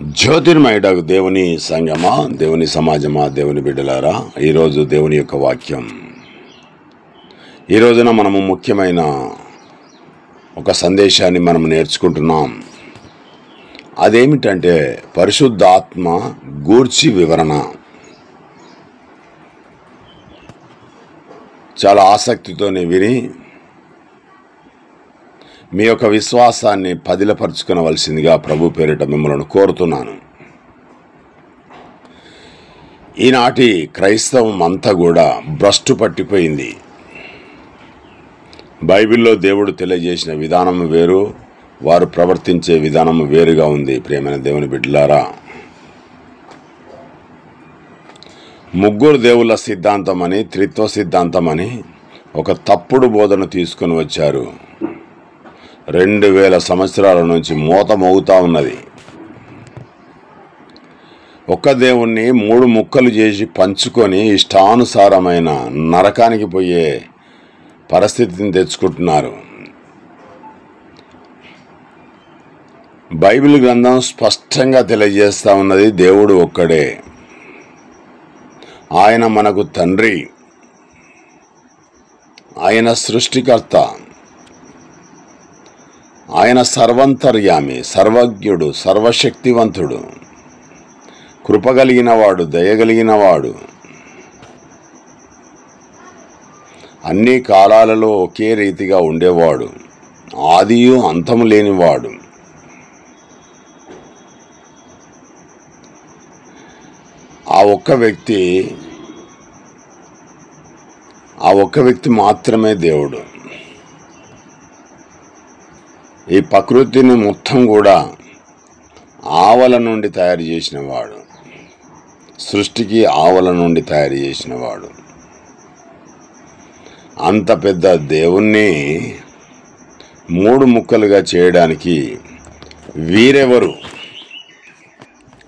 జ్యోతిర్మయుడగు దేవుని సంగమా, దేవుని సమాజమా, దేవుని బిడ్డలారా, ఈరోజు దేవుని యొక్క వాక్యం. ఈ రోజున మనము ముఖ్యమైన ఒక సందేశాన్ని మనం నేర్చుకుంటున్నాం. అదేమిటంటే పరిశుద్ధాత్మ గూర్చి వివరణ. చాలా ఆసక్తితోనే విని మీ యొక్క విశ్వాసాన్ని పదిలపరుచుకునవలసిందిగా ప్రభు పేరిట మిమ్మల్ని కోరుతున్నాను. ఈనాటి క్రైస్తవం అంతా కూడా భ్రష్టు పట్టిపోయింది. బైబిల్లో దేవుడు తెలియజేసిన విధానం వేరు, వారు ప్రవర్తించే విధానం వేరుగా ఉంది. ప్రియమైన దేవుని బిడ్డలారా, ముగ్గురు దేవుళ్ళ సిద్ధాంతం అని, త్రిత్వ సిద్ధాంతం అని ఒక తప్పుడు బోధన తీసుకొని వచ్చారు. 2000 సంవత్సరాల నుంచి మోత మోగుతా ఉన్నది. ఒక్క దేవుణ్ణి 3 ముక్కలు చేసి పంచుకొని ఇష్టానుసారమైన నరకానికి పోయే పరిస్థితిని తెచ్చుకుంటున్నారు. బైబిల్ గ్రంథం స్పష్టంగా తెలియజేస్తూ ఉన్నది, దేవుడు ఒక్కడే. ఆయన మనకు తండ్రి, ఆయన సృష్టికర్త, ఆయన సర్వంతర్యామి, సర్వజ్ఞుడు, సర్వశక్తివంతుడు, కృపగలిగినవాడు, దయగలిగినవాడు, అన్ని కాలాలలో ఒకే రీతిగా ఉండేవాడు, ఆదియు అంతము లేనివాడు. ఆ ఒక్క వ్యక్తి మాత్రమే దేవుడు. ఈ ప్రకృతిని మొత్తం కూడా ఆవల నుండి తయారు చేసినవాడు, సృష్టికి ఆవల నుండి తయారు చేసినవాడు. అంత పెద్ద దేవుణ్ణి 3 ముక్కలుగా చేయడానికి వీరెవరు?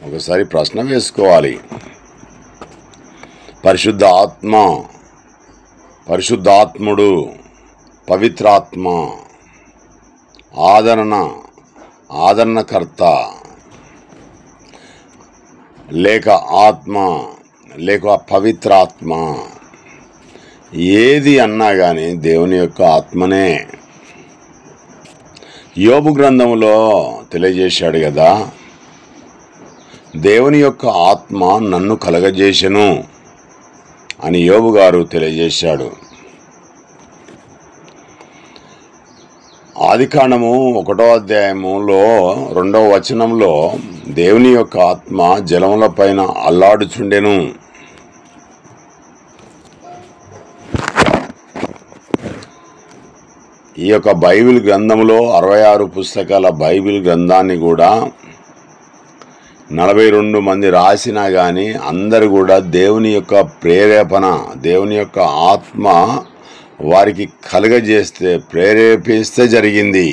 ఒకసారి ప్రశ్న వేసుకోవాలి. పరిశుద్ధాత్ముడు, పవిత్రాత్మ, ఆదరణకర్త, లేక ఆత్మ, లేక పవిత్రాత్మ, ఏది అన్నా కానీ దేవుని యొక్క ఆత్మనే. యోబు గ్రంథంలో తెలియజేశాడు కదా, దేవుని యొక్క ఆత్మ నన్ను కలగజేసెను అని యోబు గారు తెలియజేశాడు. ఆదికాండము 1వ అధ్యాయములో 2వ వచనంలో దేవుని యొక్క ఆత్మ జలముల పైన అల్లాడుచుండెను. ఈ యొక్క బైబిల్ గ్రంథంలో 66 పుస్తకాల బైబిల్ గ్రంథాన్ని కూడా 42 మంది రాసినా కానీ అందరు కూడా దేవుని యొక్క ప్రేరేపణ, దేవుని యొక్క ఆత్మ వారికి కలుగజేస్తే, ప్రేరేపిస్తే జరిగింది.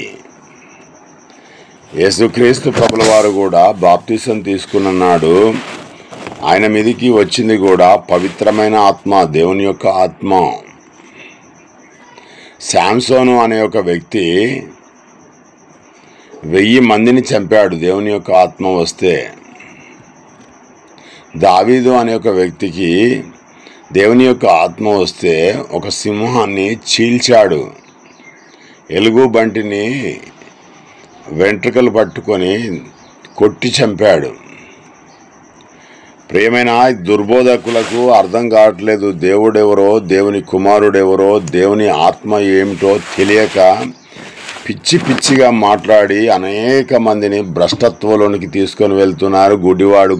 యేసుక్రీస్తు ప్రభుల వారు కూడా బాప్తిసం తీసుకున్నాడు. ఆయన మీదికి వచ్చింది కూడా పవిత్రమైన ఆత్మ, దేవుని యొక్క ఆత్మ. శాంసోను అనే ఒక వ్యక్తి 1000 మందిని చంపాడు దేవుని యొక్క ఆత్మ వస్తే. దావీదు అనే ఒక వ్యక్తికి దేవుని యొక్క ఆత్మ వస్తే ఒక సింహాన్ని చీల్చాడు. ఎలుగు బంటిని వెంట్రుకలు పట్టుకొని కొట్టి చంపాడు. ప్రియమైన దుర్బోధకులకు అర్థం కావట్లేదు దేవుడెవరో, దేవుని కుమారుడెవరో, దేవుని ఆత్మ ఏమిటో తెలియక పిచ్చిగా మాట్లాడి అనేక మందిని భ్రష్టత్వంలోనికి తీసుకొని వెళ్తున్నారు.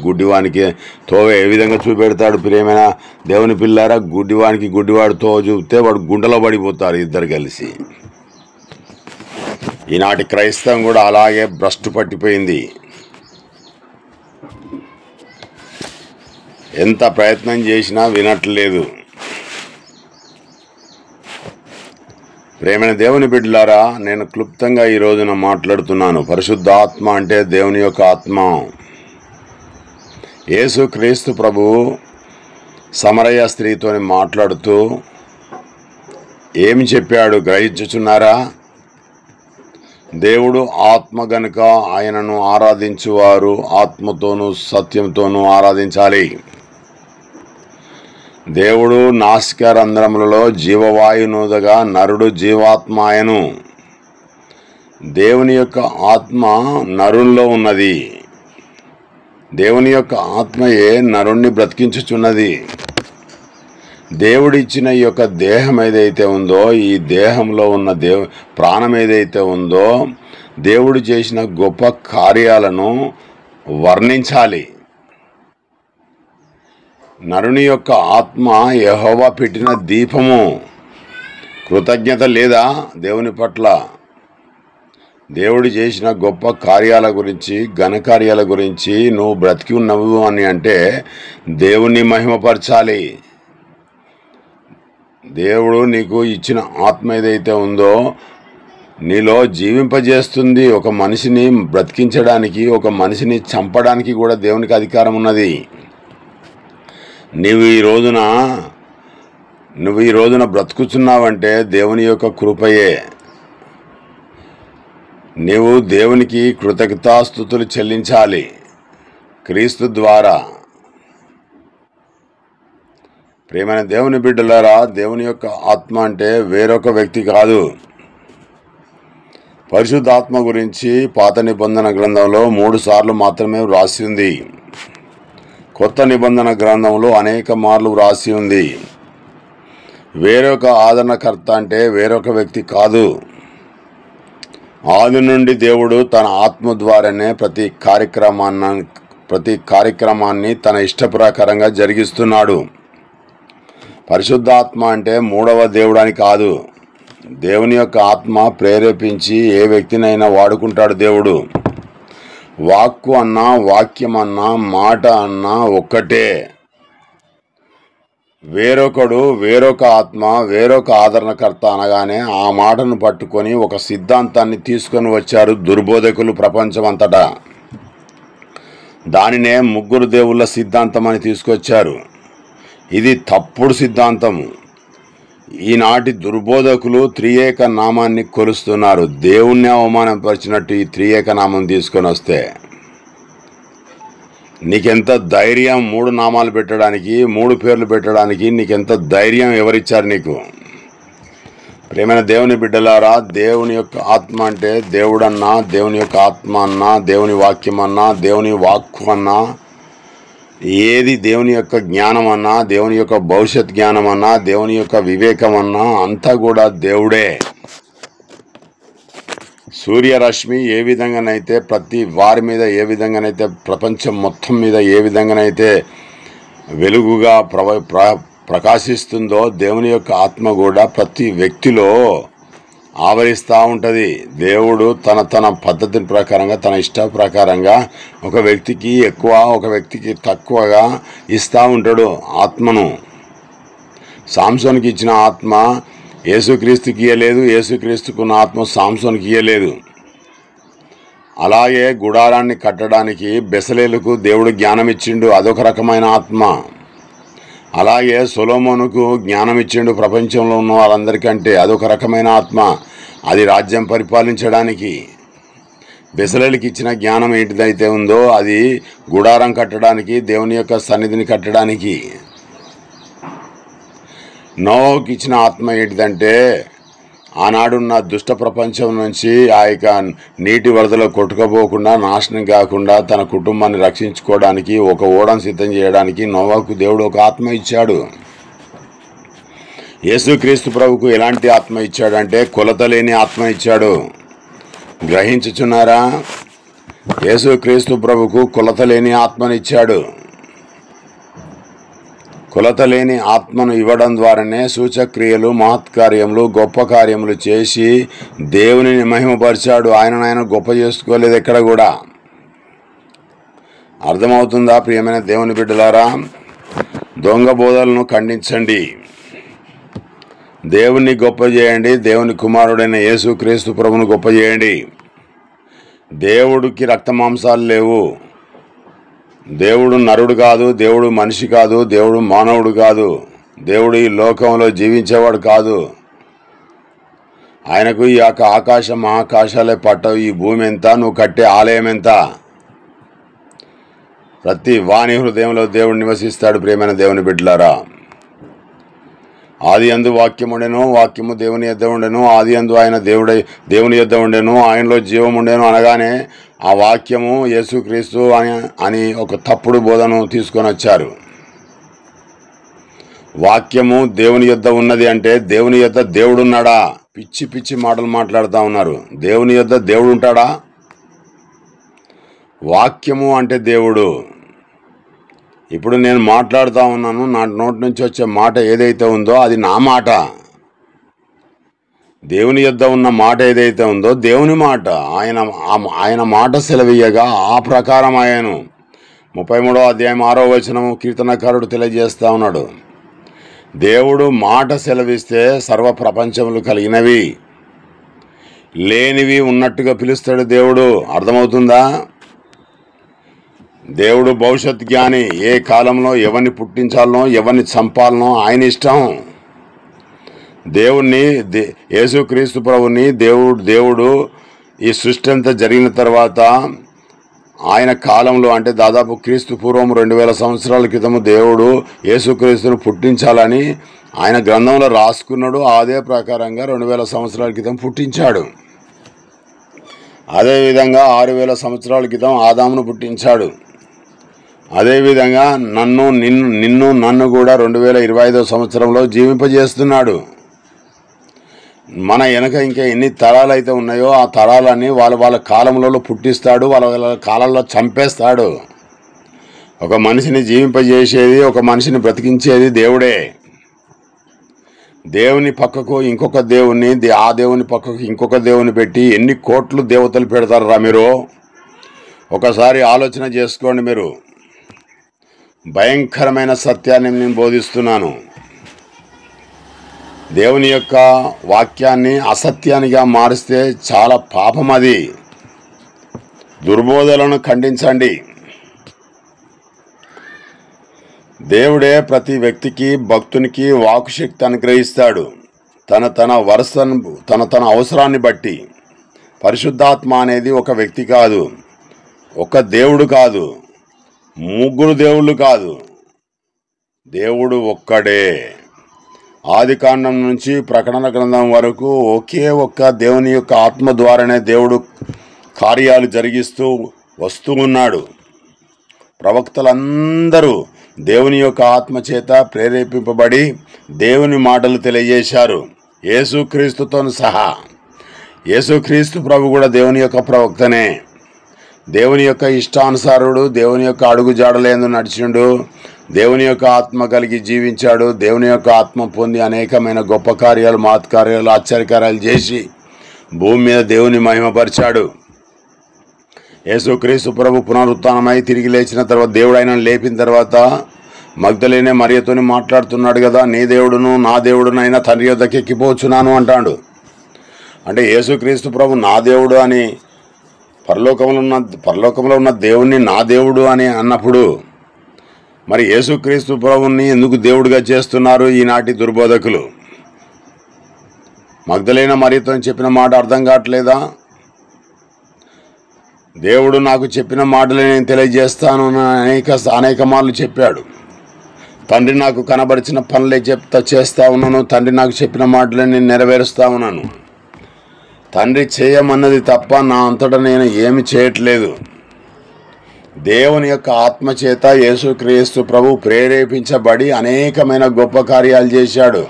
గుడ్డివానికి తోవ ఏ విధంగా చూపెడతాడు? ప్రియమైన దేవుని పిల్లారా, గుడ్డివాడు తోవ చూపితే వాడు గుండెలో పడిపోతారు ఇద్దరు కలిసి. ఈనాటి క్రైస్తవం కూడా అలాగే భ్రష్టు పట్టిపోయింది. ఎంత ప్రయత్నం చేసినా వినట్లేదు. ప్రేమైన దేవుని బిడ్డలారా, నేను క్లుప్తంగా ఈ రోజున మాట్లాడుతున్నాను. పరిశుద్ధాత్మ అంటే దేవుని యొక్క ఆత్మ. యేసుక్రీస్తు ప్రభు సమరయ స్త్రీతో మాట్లాడుతూ ఏమి చెప్పాడు గ్రహించుచున్నారా? దేవుడు ఆత్మ గనుక ఆయనను ఆరాధించువారు ఆత్మతోనూ సత్యంతోనూ ఆరాధించాలి. దేవుడు నాసిక రంధ్రములలో జీవవాయునూదగా నరుడు జీవాత్మాయను. దేవుని యొక్క ఆత్మ నరుల్లో ఉన్నది. దేవుని యొక్క ఆత్మయే నరుణ్ణి బ్రతికించుచున్నది. దేవుడిచ్చిన ఈ యొక్క దేహం ఏదైతే ఉందో, ఈ దేహంలో ఉన్న ప్రాణం ఏదైతే ఉందో, దేవుడు చేసిన గొప్ప కార్యాలను వర్ణించాలి. నరుని యొక్క ఆత్మ యెహోవా పెట్టిన దీపము. కృతజ్ఞత లేదా దేవుని పట్ల? దేవుడు చేసిన గొప్ప కార్యాల గురించి, ఘనకార్యాల గురించి నువ్వు బ్రతికి ఉన్నావు అని అంటే దేవుణ్ణి మహిమపరచాలి. దేవుడు నీకు ఇచ్చిన ఆత్మ ఏదైతే ఉందో నీలో జీవింపజేస్తుంది. ఒక మనిషిని బ్రతికించడానికి, ఒక మనిషిని చంపడానికి కూడా దేవునికి అధికారం ఉన్నది. నువ్వు ఈ రోజున బ్రతుకుతున్నావంటే దేవుని యొక్క కృపయే. నీవు దేవునికి కృతజ్ఞతాస్తుతులు చెల్లించాలి క్రీస్తు ద్వారా. ప్రియమైన దేవుని బిడ్డలారా, దేవుని యొక్క ఆత్మ అంటే వేరొక వ్యక్తి కాదు. పరిశుద్ధాత్మ గురించి పాత నిబంధన గ్రంథంలో 3 సార్లు మాత్రమే వ్రాసి ఉంది. కొత్త నిబంధన గ్రంథంలో అనేక మార్లు వ్రాసి ఉంది. వేరొక ఆదరణకర్త అంటే వేరొక వ్యక్తి కాదు. ఆది నుండి దేవుడు తన ఆత్మ ద్వారానే ప్రతి కార్యక్రమాన్ని తన ఇష్టప్రకారంగా జరిగిస్తున్నాడు. పరిశుద్ధాత్మ అంటే 3వ దేవుడని కాదు. దేవుని యొక్క ఆత్మ ప్రేరేపించి ఏ వ్యక్తినైనా వాడుకుంటాడు దేవుడు. వాక్కు అన్నా, వాక్యం అన్నా, మాట అన్నా ఒక్కటే. వేరొక ఆత్మ, వేరొక ఆదరణకర్త అనగానే ఆ మాటను పట్టుకొని ఒక సిద్ధాంతాన్ని తీసుకొని వచ్చారు దుర్బోధకులు ప్రపంచం అంతటా. దానినే 3 దేవుళ్ళ సిద్ధాంతం అని తీసుకొచ్చారు. ఇది తప్పుడు సిద్ధాంతము. ఈనాటి దుర్బోధకులు త్రియేక నామాన్ని కొలుస్తున్నారు. దేవుణ్ణి అవమానపరిచినట్టు ఈ త్రియేక నామం తీసుకొని వస్తే నీకెంత ధైర్యం? 3 నామాలు పెట్టడానికి, 3 పేర్లు పెట్టడానికి నీకెంత ధైర్యం ఎవరిచ్చారు నీకు? ప్రియమైన దేవుని బిడ్డలారా, దేవుని యొక్క ఆత్మ అంటే దేవుడన్నా, దేవుని యొక్క ఆత్మ అన్నా, దేవుని వాక్యం అన్నా, దేవుని వాక్కు అన్నా, ఏది దేవుని యొక్క జ్ఞానం అన్నా, దేవుని యొక్క భవిష్యత్ జ్ఞానం అన్నా, దేవుని యొక్క వివేకం అన్నా అంతా కూడా దేవుడే. సూర్యరశ్మి ఏ విధంగానైతే ప్రతి వారి మీద, ఏ విధంగానైతే ప్రపంచం మొత్తం మీద ఏ విధంగానైతే వెలుగుగా ప్రకాశిస్తుందో, దేవుని యొక్క ఆత్మ కూడా ప్రతి వ్యక్తిలో ఆవరిస్తూ ఉంటుంది. దేవుడు తన పద్ధతి ప్రకారంగా, తన ఇష్ట ప్రకారంగా ఒక వ్యక్తికి ఎక్కువ, ఒక వ్యక్తికి తక్కువగా ఇస్తూ ఉంటాడు ఆత్మను. సాంసోన్కి ఇచ్చిన ఆత్మ యేసుక్రీస్తుకి ఇయ్యలేదు, యేసుక్రీస్తుకున్న ఆత్మ సాంసోన్కి ఇయ్యలేదు. అలాగే గుడారాన్ని కట్టడానికి బెసలేలుకు దేవుడు జ్ఞానం ఇచ్చిండు, అదొక రకమైన ఆత్మ. అలాగే సొలొమోనుకు జ్ఞానం ఇచ్చిండు ప్రపంచంలో ఉన్న వాళ్ళందరికంటే, అదొక రకమైన ఆత్మ. అది రాజ్యం పరిపాలించడానికి. బెసలేలుకి ఇచ్చిన జ్ఞానం ఏంటిదైతే ఉందో అది గుడారం కట్టడానికి, దేవుని యొక్క సన్నిధిని కట్టడానికి. నోవాకి ఇచ్చిన ఆత్మ ఏంటిదంటే ఆనాడున్న దుష్ట ప్రపంచం నుంచి ఆ యొక్క నీటి వరదలో కొట్టుకుపోకుండా, నాశనం కాకుండా తన కుటుంబాన్ని రక్షించుకోవడానికి, ఒక ఓడను సిద్ధం చేయడానికి నోవాకు దేవుడు ఒక ఆత్మ ఇచ్చాడు. యేసుక్రీస్తు ప్రభుకు ఎలాంటి ఆత్మ ఇచ్చాడంటే కొలత లేని ఆత్మ ఇచ్చాడు. గ్రహించుచున్నారా? యేసుక్రీస్తు ప్రభుకు కొలత లేని ఆత్మనిచ్చాడు. కొలత లేని ఆత్మను ఇవ్వడం ద్వారానే సూచక్రియలు, మహత్కార్యములు, గొప్ప కార్యములు చేసి దేవునిని మహిమపరిచాడు. ఆయన గొప్ప చేసుకోలేదు ఎక్కడ కూడా. అర్థమవుతుందా ప్రియమైన దేవుని బిడ్డలారా? దొంగ బోధలను ఖండించండి, దేవుణ్ణి గొప్ప చేయండి, దేవుని కుమారుడైన యేసుక్రీస్తు ప్రభువును గొప్ప చేయండి. దేవుడికి రక్తమాంసాలు లేవు. దేవుడు నరుడు కాదు, దేవుడు మనిషి కాదు, దేవుడు మానవుడు కాదు, దేవుడు ఈ లోకంలో జీవించేవాడు కాదు. ఆయనకు ఈ యొక్క ఆకాశం మహాకాశాలే పట్టవు, ఈ భూమి ఎంత, నువ్వు కట్టే ఆలయం ఎంత. ప్రతి వాణి హృదయంలో దేవుడు నివసిస్తాడు. ప్రియమైన దేవుని బిడ్డలారా, ఆది యందు వాక్యం ఉండెను, వాక్యము దేవుని యొద్ద ఉండెను, ఆది యందు ఆయన దేవుని యొద్ద ఉండెను, ఆయనలో జీవం ఉండెను అనగానే ఆ వాక్యము యేసుక్రీస్తు అని ఒక తప్పుడు బోధను తీసుకొని వచ్చారు. వాక్యము దేవుని యొద్ద ఉన్నది అంటే దేవుని యొద్ద దేవుడు ఉన్నాడా? పిచ్చి పిచ్చి మాటలు మాట్లాడుతూ ఉన్నారు. దేవుని యొద్ద దేవుడు ఉంటాడా? వాక్యము అంటే దేవుడు. ఇప్పుడు నేను మాట్లాడుతూ ఉన్నాను, నా నోటి నుంచి వచ్చే మాట ఏదైతే ఉందో అది నా మాట. దేవుని యొద్ద ఉన్న మాట ఏదైతే ఉందో దేవుని మాట. ఆయన మాట సెలవీయగా ఆ ప్రకారం ఆయను 33వ అధ్యాయం 6వ వచనము కీర్తనకారుడు తెలియజేస్తూ ఉన్నాడు. దేవుడు మాట సెలవిస్తే సర్వ ప్రపంచములు కలిగినవి లేనివి ఉన్నట్టుగా పిలుస్తాడు దేవుడు. అర్థమవుతుందా? దేవుడు భవిష్యత్ జ్ఞాని. ఏ కాలంలో ఎవరిని పుట్టించాలనో ఎవరిని చంపాలనో ఆయన ఇష్టం. దేవుణ్ణి యేసుక్రీస్తు ప్రభుని దేవుడు ఈ సృష్టి అంతా జరిగిన తర్వాత ఆయన కాలంలో అంటే దాదాపు క్రీస్తు పూర్వం 2000 సంవత్సరాల క్రితము దేవుడు యేసుక్రీస్తును పుట్టించాలని ఆయన గ్రంథంలో రాసుకున్నాడు. అదే ప్రకారంగా 2000 సంవత్సరాల క్రితం పుట్టించాడు. అదేవిధంగా 6000 సంవత్సరాల క్రితం ఆదామును పుట్టించాడు. అదేవిధంగా నిన్ను నన్ను కూడా 2025వ సంవత్సరంలో జీవింపజేస్తున్నాడు. మన వెనక ఇంకా ఎన్ని తరాలు అయితే ఉన్నాయో ఆ తరాలన్నీ వాళ్ళ కాలంలో పుట్టిస్తాడు, వాళ్ళ కాలంలో చంపేస్తాడు. ఒక మనిషిని జీవింపజేసేది, ఒక మనిషిని బ్రతికించేది దేవుడే. దేవుని పక్కకు ఇంకొక దేవుణ్ణి, ఆ దేవుని పక్కకు ఇంకొక దేవుని పెట్టి ఎన్ని కోట్లు దేవతలు పెడతారా మీరు? ఒకసారి ఆలోచన చేసుకోండి. మీరు భయంకరమైన సత్యాన్ని నేను బోధిస్తున్నాను. దేవుని యొక్క వాక్యాన్ని అసత్యానిగా మారిస్తే చాలా పాపం. అది దుర్బోధలను ఖండించండి. దేవుడే ప్రతి వ్యక్తికి భక్తునికి వాక్శక్తి అనుగ్రహిస్తాడు. తన అవసరాన్ని బట్టి. పరిశుద్ధాత్మ అనేది ఒక వ్యక్తి కాదు, ఒక దేవుడు కాదు, ముగ్గురు దేవుళ్ళు కాదు, దేవుడు ఒక్కడే. ఆదికాండం నుంచి ప్రకటన గ్రంథం వరకు ఒకే ఒక్క దేవుని యొక్క ఆత్మ ద్వారానే దేవుడు కార్యాలు జరిగిస్తూ వస్తూ ఉన్నాడు. ప్రవక్తలందరూ దేవుని యొక్క ఆత్మ చేత ప్రేరేపింపబడి దేవుని మాటలు తెలియజేశారు, యేసుక్రీస్తుతో సహా. యేసుక్రీస్తు ప్రభు కూడా దేవుని యొక్క ప్రవక్తనే. దేవుని యొక్క ఇష్టానుసారుడు, దేవుని యొక్క అడుగు జాడలేందు నడిచిండు, దేవుని యొక్క ఆత్మ కలిగి జీవించాడు. దేవుని యొక్క ఆత్మ పొంది అనేకమైన గొప్ప కార్యాలు, మహత్కార్యాలు, ఆశ్చర్యకార్యాలు చేసి భూమి మీద దేవుని మహిమపరిచాడు. యేసుక్రీస్తు ప్రభు పునరుత్థానమై తిరిగి లేచిన తర్వాత, దేవుడు ఆయనను లేపిన తర్వాత మగ్దలేనే మరియతోని మాట్లాడుతున్నాడు కదా, నీ దేవుడును నా దేవుడునైనా తండ్రి యొద్దకు ఎక్కిపోచున్నాను అంటాడు. అంటే యేసుక్రీస్తు ప్రభు నా దేవుడు అని పరలోకంలో ఉన్న దేవుణ్ణి నా దేవుడు అని అన్నప్పుడు మరి యేసుక్రీస్తు ప్రభుని ఎందుకు దేవుడిగా చేస్తున్నారు ఈనాటి దుర్బోధకులు? మగ్దలేన మరియతో చెప్పిన మాట అర్థం కావట్లేదా? దేవుడు నాకు చెప్పిన మాటలే నేను తెలియజేస్తాను అనేక మార్లు చెప్పాడు. తండ్రి నాకు కనబరిచిన పనులే చేస్తా ఉన్నాను, తండ్రి నాకు చెప్పిన మాటలే నేను నెరవేరుస్తా ఉన్నాను. తండ్రి చేయమన్నది తప్ప నా అంతటా నేను ఏమి చేయట్లేదు. దేవుని యొక్క ఆత్మచేత యేసుక్రీస్తు ప్రభు ప్రేరేపించబడి అనేకమైన గొప్ప కార్యాలు చేశాడు.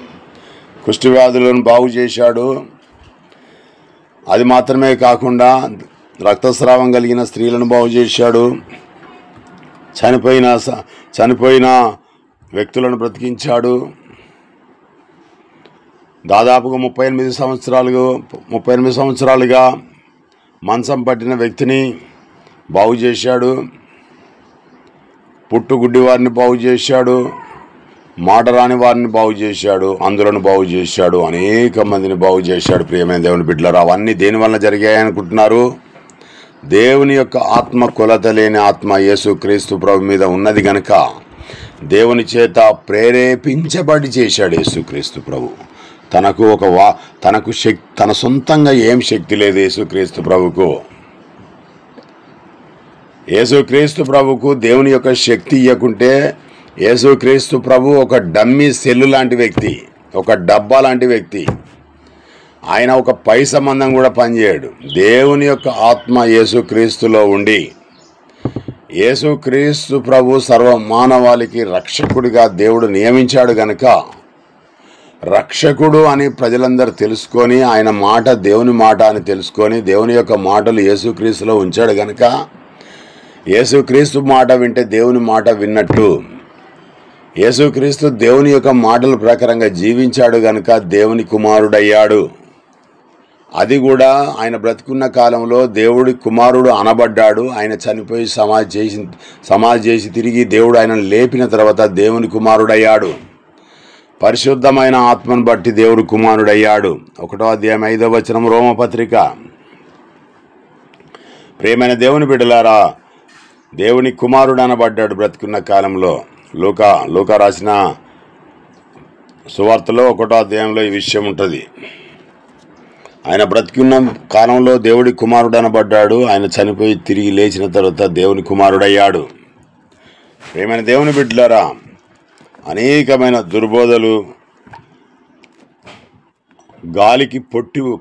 కుష్ఠవ్యాధులను బాగు చేశాడు. అది మాత్రమే కాకుండా రక్తస్రావం కలిగిన స్త్రీలను బాగు చేశాడు. చనిపోయిన వ్యక్తులను బ్రతికించాడు. దాదాపుగా 38 సంవత్సరాలుగా మంచం పట్టిన వ్యక్తిని బాగు చేశాడు. పుట్టుగుడ్డి వారిని బాగు చేశాడు. మాట రాని వారిని బాగు చేశాడు. అందులను బాగు చేశాడు. అనేక మందిని బాగు చేశాడు. ప్రియమైన దేవుని బిడ్డలారా, అవన్నీ దేనివల్ల జరిగాయనుకుంటున్నారు? దేవుని యొక్క ఆత్మ, కొలత లేని ఆత్మ యేసుక్రీస్తు ప్రభు మీద ఉన్నది గనుక దేవుని చేత ప్రేరేపించబడి చేశాడు యేసుక్రీస్తు ప్రభు. తనకు శక్తి, తన సొంతంగా ఏం శక్తి లేదు యేసుక్రీస్తు ప్రభుకు. యేసుక్రీస్తు ప్రభుకు దేవుని యొక్క శక్తి ఇవ్వకుంటే యేసుక్రీస్తు ప్రభు ఒక డమ్మీ సెల్లు లాంటి వ్యక్తి, ఒక డబ్బా లాంటి వ్యక్తి. ఆయన ఒక పై సంబంధం కూడా పనిచేయడు. దేవుని యొక్క ఆత్మ యేసుక్రీస్తులో ఉండి యేసుక్రీస్తు ప్రభు సర్వ మానవాళికి రక్షకుడిగా దేవుడు నియమించాడు గనుక, రక్షకుడు అని ప్రజలందరూ తెలుసుకొని ఆయన మాట దేవుని మాట అని తెలుసుకొని దేవుని యొక్క మాటలు యేసుక్రీస్తులో ఉంచాడు గనుక, యేసుక్రీస్తు మాట వింటే దేవుని మాట విన్నట్టు, యేసుక్రీస్తు దేవుని యొక్క మాటల ప్రకారంగా జీవించాడు గనుక దేవుని కుమారుడయ్యాడు. అది కూడా ఆయన బ్రతుకున్న కాలంలో దేవుడి కుమారుడు అనబడ్డాడు. ఆయన చనిపోయి సమాధి చేసి తిరిగి దేవుడు ఆయన లేపిన తర్వాత దేవుని కుమారుడయ్యాడు. పరిశుద్ధమైన ఆత్మను బట్టి దేవుడు కుమారుడయ్యాడు. 1వ అధ్యాయం 5వ వచనం రోమపత్రిక. ప్రియమైన దేవుని బిడ్డలారా, దేవుని కుమారుడు అనబడ్డాడు బ్రతుకున్న కాలంలో. లూకా రాసిన సువార్తలో 1వ అధ్యాయంలో ఈ విషయం ఉంటుంది. ఆయన బ్రతికున్న కాలంలో దేవుడి కుమారుడు అనబడ్డాడు. ఆయన చనిపోయి తిరిగి లేచిన తర్వాత దేవుని కుమారుడయ్యాడు. ప్రియమైన దేవుని బిడ్డలారా, అనేకమైన దుర్బోధలు, గాలికి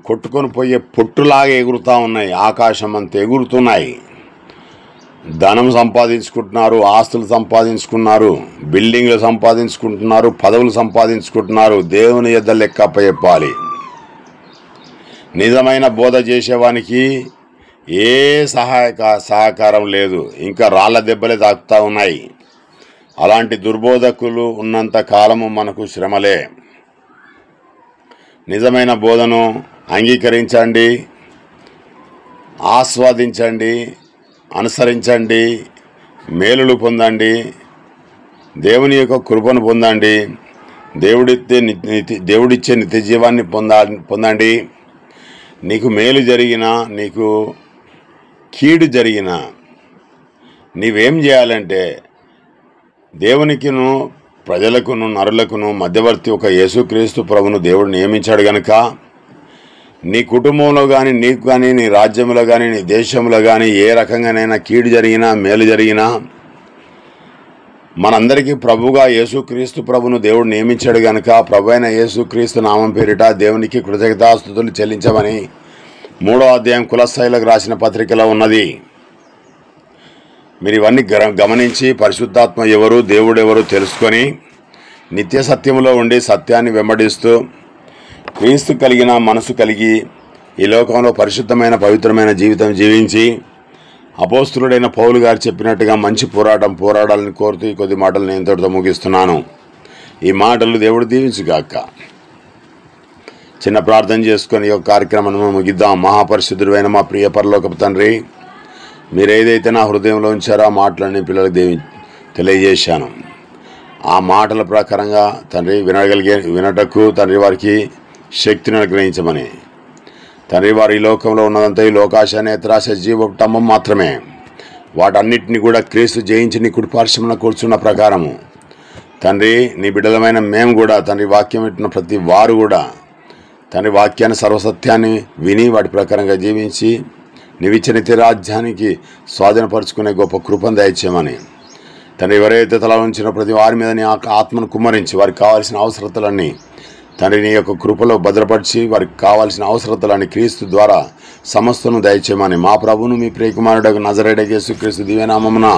కొట్టుకొని పోయే పొట్టులాగా ఎగురుతూ ఉన్నాయి. ఆకాశం అంతా ఎగురుతున్నాయి. ధనం సంపాదించుకుంటున్నారు, ఆస్తులు సంపాదించుకున్నారు, బిల్డింగ్లు సంపాదించుకుంటున్నారు, పదవులు సంపాదించుకుంటున్నారు. దేవుని యొద్ద లెక్క చెప్పాలి. నిజమైన బోధ చేసేవానికి ఏ సహకారం లేదు. ఇంకా రాళ్ల దెబ్బలే తాకుతూ ఉన్నాయి. అలాంటి దుర్బోధకులు ఉన్నంత కాలము మనకు శ్రమలే. నిజమైన బోధను అంగీకరించండి, ఆస్వాదించండి, అనుసరించండి, మేలులు పొందండి, దేవుని యొక్క కృపను పొందండి, దేవుడిచ్చే నిత్య జీవాన్ని పొందండి. నీకు మేలు జరిగినా, నీకు కీడు జరిగినా నీవేం చేయాలంటే, దేవునికిను ప్రజలకును నరులకును మధ్యవర్తి ఒక యేసుక్రీస్తు ప్రభును దేవుడు నియమించాడు గనుక, నీ కుటుంబంలో కానీ, నీకు కానీ, నీ రాజ్యంలో కానీ, నీ దేశంలో కానీ ఏ రకంగానైనా కీడు జరిగినా మేలు జరిగినా మనందరికీ ప్రభుగా యేసుక్రీస్తు ప్రభును దేవుడు నియమించాడు గనుక, ప్రభు అయిన యేసుక్రీస్తు నామం పేరిట దేవునికి కృతజ్ఞతాస్తుతులు చెల్లించమని 3వ అధ్యాయం కొలస్సీయులకు రాసిన పత్రికలో ఉన్నది. మీరు ఇవన్నీ గమనించి పరిశుద్ధాత్మ ఎవరు, దేవుడెవరు తెలుసుకొని నిత్య సత్యంలో ఉండి సత్యాన్ని వెంబడిస్తూ క్రీస్తు కలిగిన మనసు కలిగి ఈ లోకంలో పరిశుద్ధమైన పవిత్రమైన జీవితం జీవించి అపోస్తులుడైన పౌలు గారు చెప్పినట్టుగా మంచి పోరాడాలని కోరుతూ ఈ కొద్ది మాటలు నేను ఇంతటితో ముగిస్తున్నాను. ఈ మాటలు దేవుడు దీవించుగాక. చిన్న ప్రార్థన చేసుకొని ఈ కార్యక్రమాన్ని ముగిద్దాం. మహాపరిశుద్ధుడైన మా ప్రియ పరలోకపు తండ్రి, మీరు ఏదైతే నా హృదయంలో ఉంచారో ఆ మాటలన్నీ పిల్లలకు తెలియజేశాను. ఆ మాటల ప్రకారంగా తండ్రి వినటకు తండ్రి వారికి శక్తిని అనుగ్రహించమని, తండ్రి వారు ఈ లోకంలో ఉన్నదంతా ఈ లోకాశ, నేత్రాశ, జీవటంబం మాత్రమే. వాటన్నిటిని కూడా క్రీస్తు జయించి నీ కుడిపార్శ్వమున కూర్చున్న ప్రకారము తండ్రి, నీ బిడ్డలమైన మేము కూడా తండ్రి వాక్యం పెట్టిన ప్రతి వారు కూడా తండ్రి వాక్యాన్ని సర్వసత్యాన్ని విని వాటి ప్రకారంగా జీవించి నీవిచ్చిన నిత్య రాజ్యానికి స్వాధీనపరుచుకునే గొప్ప కృపను దయచేయమని తండ్రి, ఎవరైతే తల ఉంచిన ప్రతి వారి మీద నీ ఆత్మను కుమ్మరించి వారికి కావాల్సిన అవసరతలన్నీ తండ్రి నీ యొక్క కృపలో భద్రపరిచి వారికి కావాల్సిన అవసరతలన్నీ క్రీస్తు ద్వారా సమస్తను దయచేయమని మా ప్రభువును మీ ప్రియకుమారుడు నజరేయుడైన యేసుక్రీస్తు దివ్యనామమున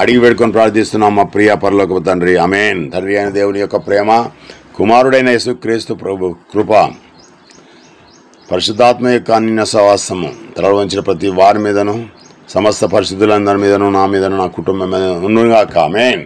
అడిగి వేడుకొని ప్రార్థిస్తున్నాం మా ప్రియ పరలోకపు తండ్రి. ఆమేన్. తండ్రి అయిన దేవుని యొక్క ప్రేమ, కుమారుడైన యేసుక్రీస్తు ప్రభు కృప, పరిశుద్ధాత్మ యొక్క అన్య సహవాసము తల వంచిన ప్రతి వారి మీదను, సమస్త పరిశుద్ధులందరి మీదను, నా మీదను, నా కుటుంబం మీద ఉండుగాక. ఆమేన్.